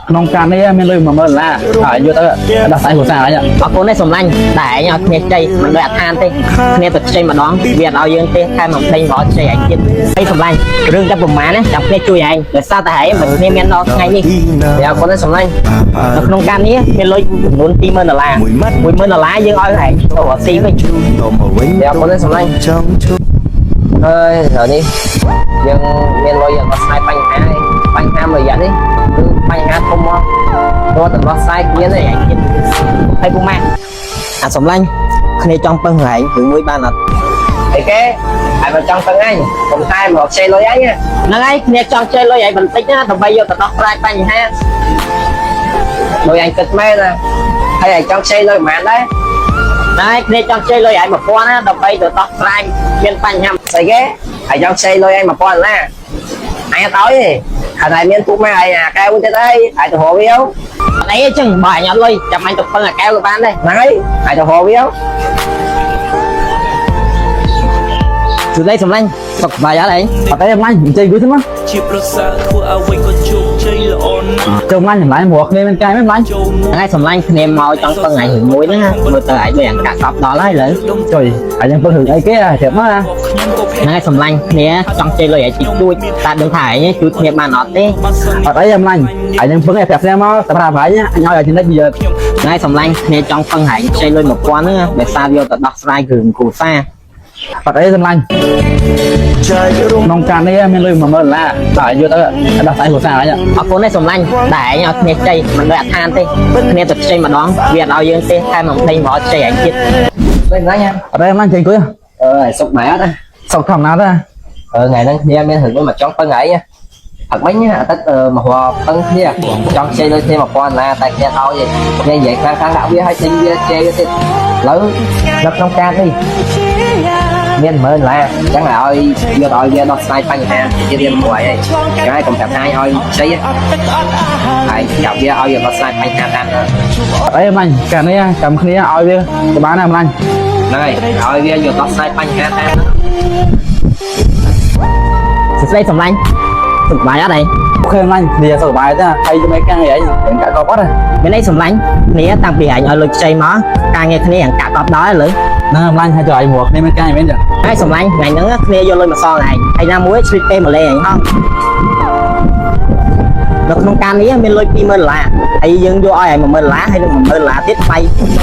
ក្នុងការនេះមានលុយ10000ដុល្លារហើយយកទៅដោះស្រាយគ្រួសារអីអរគុណទេសំឡាញ់តែឯងអត់គ្នាជ័យមិនដូចអាឋានទេគ្នាទៅខ្ចីម្ដងវាអត់ឲ្យយើងទេថែមមកផ្សេងមកខ្ចីឯងទៀតអីសំឡាញ់រឿងតែប្រហែលណាចាំគ្នាជួយឯងដោយសារតែឯងមិនគ្នាមានដល់ថ្ងៃនេះអរគុណទេសំឡាញ់នៅក្នុងការនេះមានលុយចំនួន20000ដុល្លារ10000ដុល្លារយើងឲ្យឯងទៅរកស៊ីវិញអរគុណទេសំឡាញ់ហើយgiờនេះយើងមានលុយអត់ស្ដាយបញ្ហាមួយរយៈនេះគឺបញ្ហាធំមករត់ទៅដោះស្រាយគ្នាទេឯងទៀតហើយពុកម៉ាក់អាសំឡាញ់គ្នាចង់ពឹងឯងរឿងមួយបានអត់អីគេហើយមកចង់ពឹងឯងកុំតែមកខ្ចីលុយឯងហ្នឹងហើយគ្នាចង់ខ្ចីលុយឯងបន្តិចណាដើម្បីយកទៅដោះស្រាយបញ្ហាលុយឯងគិតមែនណាហើយឯងចង់ខ្ចីលុយប៉ុន្មានដែរណាយគ្នាចង់ខ្ចីលុយឯង1000ណាដើម្បីទៅដោះស្រាយមានបញ្ហាស្អីគេហើយចង់ខ្ចីលុយឯង1000ដុល្លារអញអត់ឲ្យទេហើយតែមានពុកម៉ែឯងអាកែវទៀតហើយហើយទៅរកវាអត់អីចឹងបើអញអត់លុយចាំអញទៅពឹងអាកែវក៏បានដែរហ្នឹងហើយហើយទៅរកវាជួយដៃសម្លាញ់សុខសប្បាយអត់ឯងអត់ទេសម្លាញ់អញ្ចឹងគឺទៅមកជាប្រសើរធ្វើអ្វីក៏ជោគជ័យល្អណាស់ចូលសម្លាញ់សម្លាញ់ព្រោះគ្នាមានកាយមិនសម្លាញ់ថ្ងៃសម្លាញ់គ្នាមកចង់ពឹងឯងរឿងមួយហ្នឹងមើលទៅឯងដូចអាកាកប់ដល់ហើយលើជួយឯងពឹងរឿងអីគេត្រាប់មកថ្ងៃសម្លាញ់គ្នាចង់ជ័យលុយឯងជួយតែដឹងថាឯងជួយគ្នាបានអត់ទេអត់អីសម្លាញ់ឯងពឹងឯងប្រាប់គ្នាមកសម្រាប់ឯងអញឲ្យចំណិចវាថ្ងៃសម្លាញ់គ្នាចង់ពឹងឯងជ័យលុយ1000ហ្នឹងដោយសារយកទៅដោះស្រាយរឿងគ្រួសារអត់អីសម្លាញ់ក្នុងការនេះមានលុយ10000ដុល្លារហើយយកទៅដោះស្រាយគ្រួសារអីអរគុណទេសម្លាញ់តែឯងអត់គ្នាជ័យមិនដូចអាឋានទេគ្នាទៅខ្ចីម្ដងវាអត់ឲ្យយើងទេថែមមកផ្សេងមកខ្ចីឯងទៀតដូចហ្នឹងអត់ទេសម្លាញ់ចេញគួយសុខម៉ែអត់សុខធម្មតាទេថ្ងៃហ្នឹងគ្នាមានរឿងមួយចង់ពឹងឯងអត់មិញអាទិត្យមកហៅពឹងគ្នាចង់ខ្ចីលុយគ្នា1000ដុល្លារតែគ្នាឲ្យគ្នានិយាយខាងដាក់វាឲ្យចេញវាជេរទៀតឥឡូវនៅក្នុងការនេះមាន10000ដុល្លារអញ្ចឹងឲ្យយកឲ្យវាដោះស្រាយបញ្ហាជារៀងមួយហើយកុំប្រាប់ថាឲ្យខ្ចីហើយចាប់វាឲ្យដោះស្រាយបញ្ហាតាមអីមិនកាលនេះចាំគ្នាឲ្យវាទៅបានណាម្លាញ់ហ្នឹងហើយឲ្យវាយកដោះស្រាយបញ្ហាតាមសួស្ដីសម្លាញ់សុខសប្បាយអត់ឯងអូខេម្លាញ់គ្នាសុខសប្បាយទេហើយមិនកាំងឯងកាក់កប់អត់មានអីសម្លាញ់គ្នាតាំងពីឯងឲ្យលុយខ្ចីមកការងារគ្នាកាក់កប់ដល់ឥឡូវហ្នឹងម្លាញ់ហើយទៅឯងមកគ្នាមានកាំងមែនចាហើយសម្លាញ់ថ្ងៃហ្នឹងគ្នាយកលុយមកសងឯងហើយណាមួយឆ្លៀតទេម្លេឯងហ៎នៅក្នុងការនេះមានលុយ20000ដុល្លារហើយយើងយកឲ្យឯង10000ដុល្លារហើយនឹង10000ដុល្លារទៀតបាយ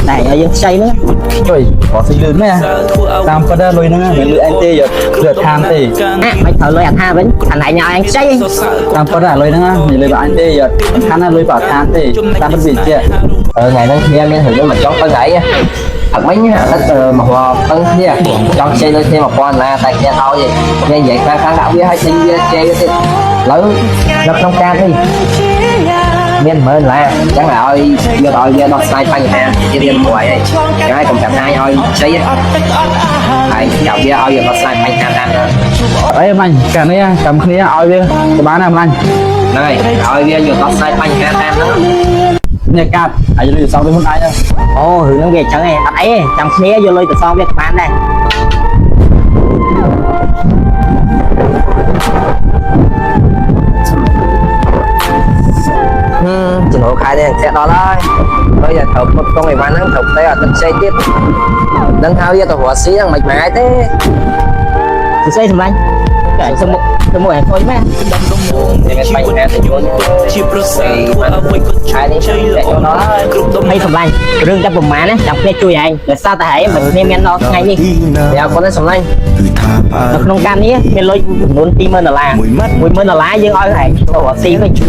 តែឲ្យយើងខ្ចីហ្នឹងជួយបើស៊ីលឿនណាតាមពិតលុយហ្នឹងមិនលុយអញទេយកលុយអាឋានទេមិនត្រូវលុយអាឋានវិញអាណៃញ៉ាំអញខ្ចីតាមពិតលុយហ្នឹងមិនលុយបើអញទេយកអាឋានណាលុយបើអាឋានទេតាមពិតវាជាថ្ងៃហ្នឹងគ្នាមានរឿងមកចង់ទៅឯងអត់មិញអាទិត្យមកហៅពឹងគ្នាចង់ខ្ចីលុយគ្នា1000ដុល្លារតែគ្នាឲ្យគ្នានិយាយខាងដាក់វាឲ្យចេញវាជេរទៀតឥឡូវនៅក្នុងការនេះមាន10000ដុល្លារអញ្ចឹងឲ្យយកឲ្យវាដោះស្រាយបញ្ហាជារៀងមួយហើយកុំចាំថាឲ្យខ្ចីហើយចាប់វាឲ្យយកដោះស្រាយបញ្ហាតាមអីម្លាញ់កាលនេះចាំគ្នាឲ្យវាទៅបានណាម្លាញ់ហ្នឹងហើយឲ្យវាយកដោះស្រាយបញ្ហាតាមហ្នឹងនេះកាត់អាចលុយទៅសងវាមិនអាចអូរឿងហ្នឹងវាអញ្ចឹងឯងអត់អីចាំគ្នាយកលុយទៅសងវាបានដែរចំណូលខែនេះអញ្ចឹងដល់ហើយហើយតែត្រូវពុតកងអីវ៉ាន់ហ្នឹងត្រូវតែអត់ទឹកខ្ចីទៀតដឹងថាវាទៅរស់ស៊ីហ្នឹងមិនម៉ែទេសួស្ដីសម្លាញ់តែសុំមកឯងខូចមែនមានបញ្ហាទៅយល់ជាប្រសើរធ្វើអ្វីក៏ឆាយនេះចូលដល់ហើយគ្រប់ដុំឲ្យសម្លាញ់រឿងតែប្រហែលណាចាំគ្នាជួយឯងដោយសារតែឯងមិនគ្នាមានដល់ថ្ងៃនេះតែអរគុណទេសម្លាញ់នៅក្នុងការនេះមានលុយចំនួន20000ដុល្លារ10000ដុល្លារយើងឲ្យឯងទៅរកស៊ីវិញតែ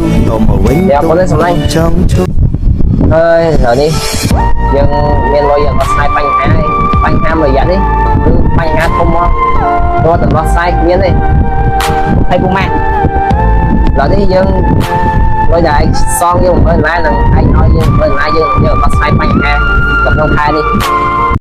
អរគុណទេសម្លាញ់ហើយឥឡូវនេះយើងមានលុយដោះស្រាយបញ្ហាមួយរយៈនេះគឺបញ្ហាធំមករត់ទៅដោះស្រាយគ្មានទេហើយពុកម៉ាក់ឥឡូវនេះយើងលុយតែឯងសងយើង10000ដុល្លារនឹងឯងឲ្យយើង10000ដុល្លារយើងយកដោះស្រាយបញ្ហាក្នុងខែនេះ